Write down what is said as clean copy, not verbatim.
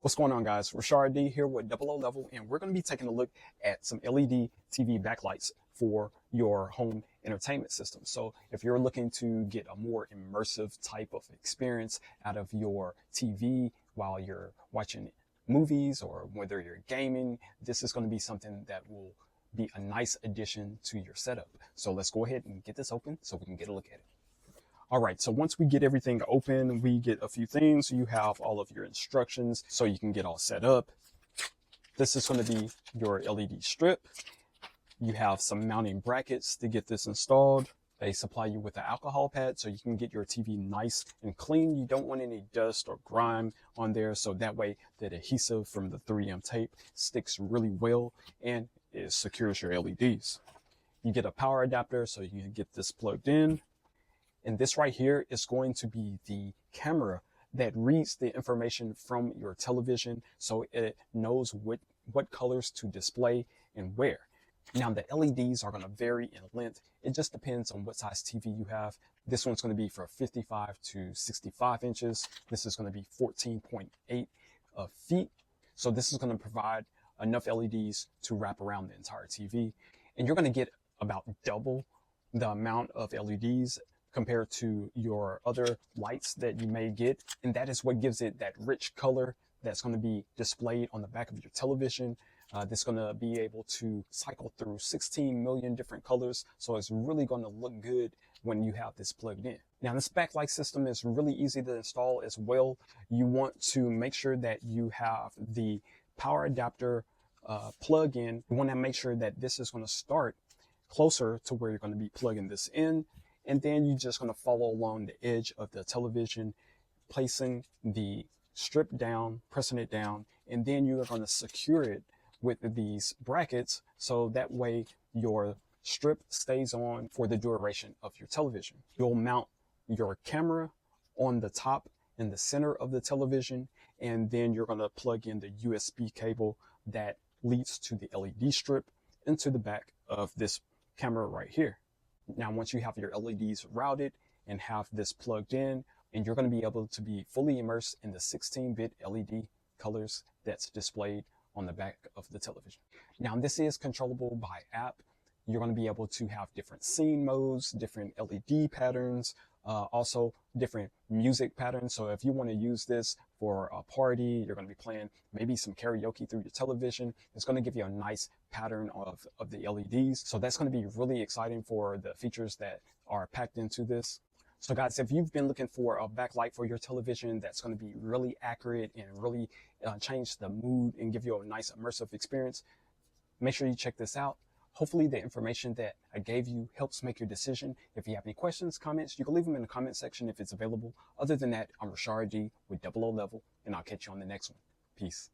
What's going on, guys? Rashard D here with Double O Level, and we're going to be taking a look at some LED TV backlights for your home entertainment system. So if you're looking to get a more immersive type of experience out of your TV while you're watching movies or whether you're gaming, this is going to be something that will be a nice addition to your setup. So let's go ahead and get this open so we can get a look at it. All right, so once we get everything open, we get a few things. You have all of your instructions so you can get all set up. This is going to be your LED strip. You have some mounting brackets to get this installed. They supply you with an alcohol pad so you can get your TV nice and clean. You don't want any dust or grime on there, so that way the adhesive from the 3M tape sticks really well and it secures your LEDs. You get a power adapter so you can get this plugged in. And this right here is going to be the camera that reads the information from your television so it knows what colors to display and where. Now the LEDs are going to vary in length. It just depends on what size TV you have. This one's going to be from 55 to 65 inches. This is going to be 14.8 feet. So this is going to provide enough LEDs to wrap around the entire TV. And you're going to get about double the amount of LEDs compared to your other lights that you may get. And that is what gives it that rich color that's going to be displayed on the back of your television. That's going to be able to cycle through 16 million different colors. So it's really going to look good when you have this plugged in. Now this backlight system is really easy to install as well. You want to make sure that you have the power adapter plug in. You want to make sure that this is going to start closer to where you're going to be plugging this in. And then you're just going to follow along the edge of the television, placing the strip down, pressing it down, and then you're going to secure it with these brackets so that way your strip stays on for the duration of your television. You'll mount your camera on the top in the center of the television, and then you're going to plug in the USB cable that leads to the LED strip into the back of this camera right here. Now, once you have your LEDs routed and have this plugged in, and you're going to be able to be fully immersed in the 16-bit LED colors that's displayed on the back of the television. Now, this is controllable by app. You're going to be able to have different scene modes, different LED patterns, also different music patterns. So if you want to use this for a party, you're going to be playing maybe some karaoke through your television, it's going to give you a nice pattern of the LEDs. So that's going to be really exciting for the features that are packed into this. So guys, if you've been looking for a backlight for your television that's going to be really accurate and really change the mood and give you a nice immersive experience, make sure you check this out. Hopefully the information that I gave you helps make your decision. If you have any questions, comments, you can leave them in the comment section if it's available. Other than that, I'm Rashard D with Double O Level, and I'll catch you on the next one. Peace.